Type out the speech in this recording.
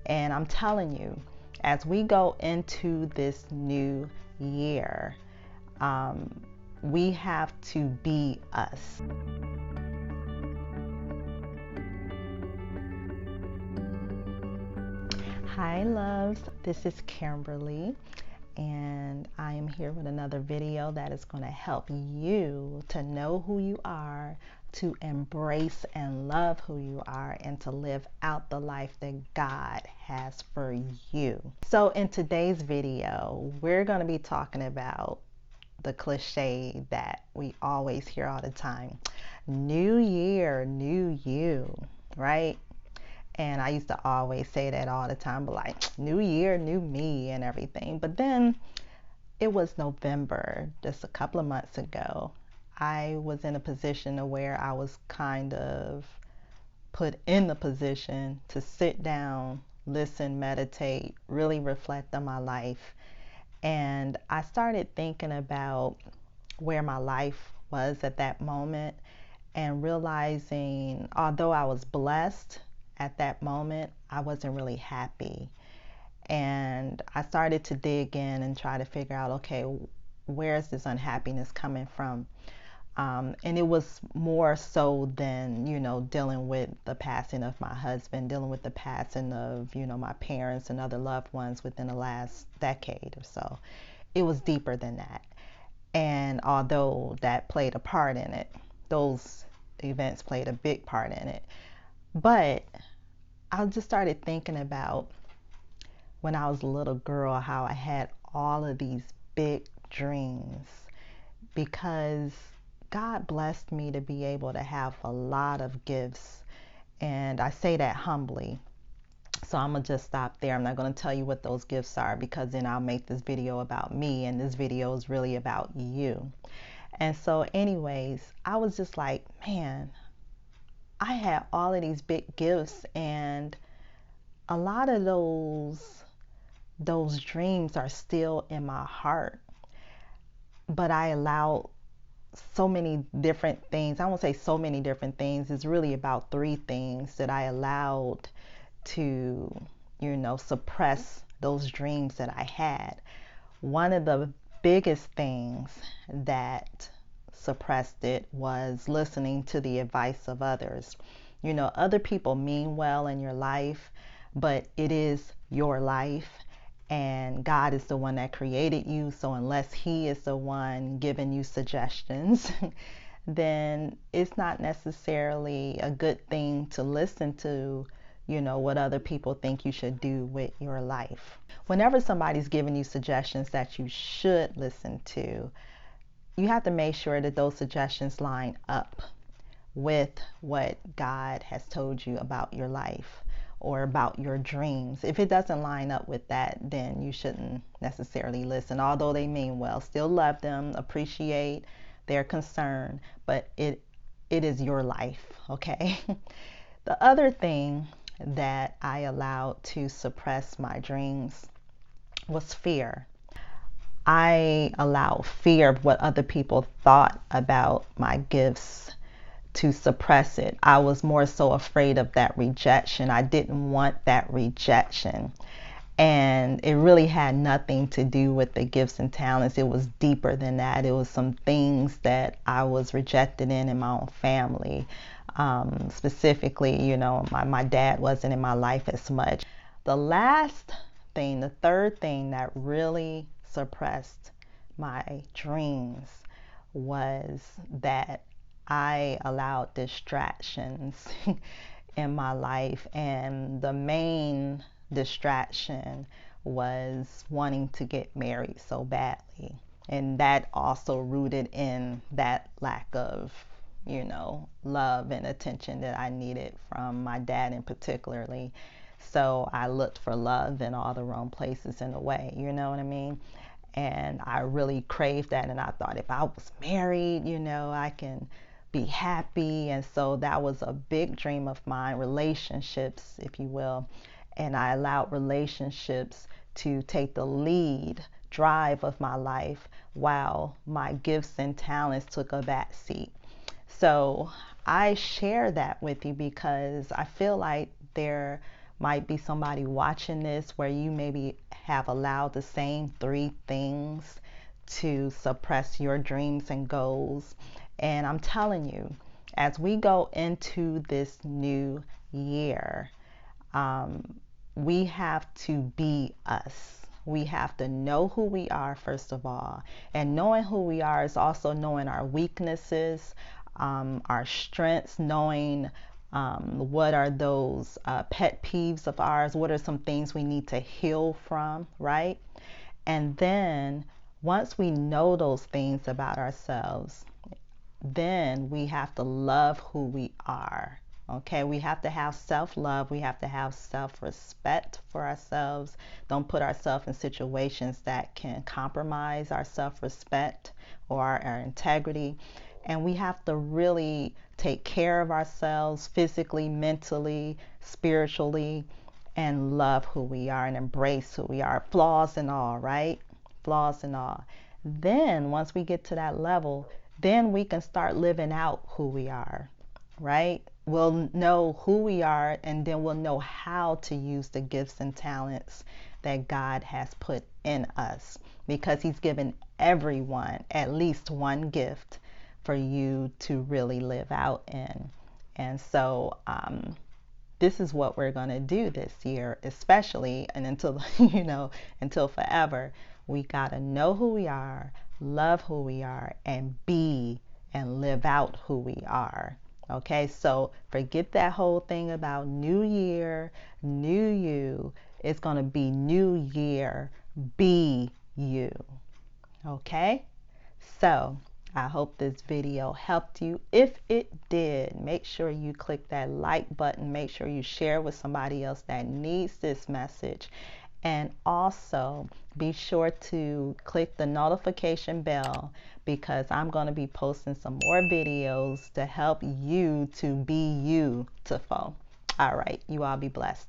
And I'm telling you, as we go into this new year, um, we have to be us. Hi, loves. This is Kimberly, and I am here with another video that is going to help you to know who you are, to embrace and love who you are, and to live out the life that God has for you. So in today's video, we're going to be talking about the cliche that we always hear all the time. New year, new you, right? And I used to always say that all the time, but like, new year, new me and everything. But then it was November, just a couple of months ago. I was in a position where I was kind of put in the position to sit down, listen, meditate, really reflect on my life. And I started thinking about where my life was at that moment and realizing, although I was blessed at that moment, I wasn't really happy. And I started to dig in and try to figure out, okay, where is this unhappiness coming from? And it was more so than, dealing with the passing of my husband, dealing with the passing of, my parents and other loved ones within the last decade or so. It was deeper than that. And although that played a part in it, those events played a big part in it. But I just started thinking about when I was a little girl, how I had all of these big dreams because God blessed me to be able to have a lot of gifts. And I say that humbly. So I'm going to just stop there. I'm not going to tell you what those gifts are because then I'll make this video about me, and this video is really about you. And so anyways, I was just like, man, I had all of these big gifts, and a lot of those dreams are still in my heart. But I allowed so many different things. I won't say so many different things. It's really about three things that I allowed to, suppress those dreams that I had. One of the biggest things that suppressed it was listening to the advice of others. Other people mean well in your life, but it is your life. And God is the one that created you. So unless He is the one giving you suggestions, then it's not necessarily a good thing to listen to, what other people think you should do with your life. Whenever somebody's giving you suggestions that you should listen to, you have to make sure that those suggestions line up with what God has told you about your life or about your dreams. If it doesn't line up with that, then you shouldn't necessarily listen. Although they mean well, still love them, appreciate their concern, but it is your life, okay? The other thing that I allowed to suppress my dreams was fear. I allowed fear of what other people thought about my gifts to suppress it. I was more so afraid of that rejection. I didn't want that rejection. And it really had nothing to do with the gifts and talents. It was deeper than that. It was some things that I was rejected in my own family. Specifically, my dad wasn't in my life as much. The last thing, the third thing that really suppressed my dreams was that I allowed distractions in my life, and the main distraction was wanting to get married so badly. And that also rooted in that lack of, love and attention that I needed from my dad in particularly. So I looked for love in all the wrong places in a way, you know what I mean? And I really craved that, and I thought if I was married, I can be happy. And so that was a big dream of mine, relationships, if you will. And I allowed relationships to take the lead drive of my life while my gifts and talents took a back seat. So I share that with you because I feel like there Might be somebody watching this where you maybe have allowed the same 3 things to suppress your dreams and goals. And I'm telling you, as we go into this new year, we have to be us. We have to know who we are, first of all. And knowing who we are is also knowing our weaknesses, our strengths, knowing what are those pet peeves of ours, what are some things we need to heal from, right? And then once we know those things about ourselves, then we have to love who we are. Okay, we have to have self-love. We have to have self-respect for ourselves. Don't put ourselves in situations that can compromise our self-respect or our integrity. And we have to really take care of ourselves physically, mentally, spiritually, and love who we are and embrace who we are, flaws and all, right? Flaws and all. Then once we get to that level, then we can start living out who we are, right? We'll know who we are, and then we'll know how to use the gifts and talents that God has put in us, because He's given everyone at least one gift for you to really live out in. And so this is what we're going to do this year, especially, and until until forever. We got to know who we are, love who we are, and be and live out who we are. Okay, so forget that whole thing about new year, new you. It's going to be new year, be you. Okay, so I hope this video helped you. If it did, make sure you click that like button. Make sure you share with somebody else that needs this message. And also be sure to click the notification bell, because I'm going to be posting some more videos to help you to be beautiful. All right, you all be blessed.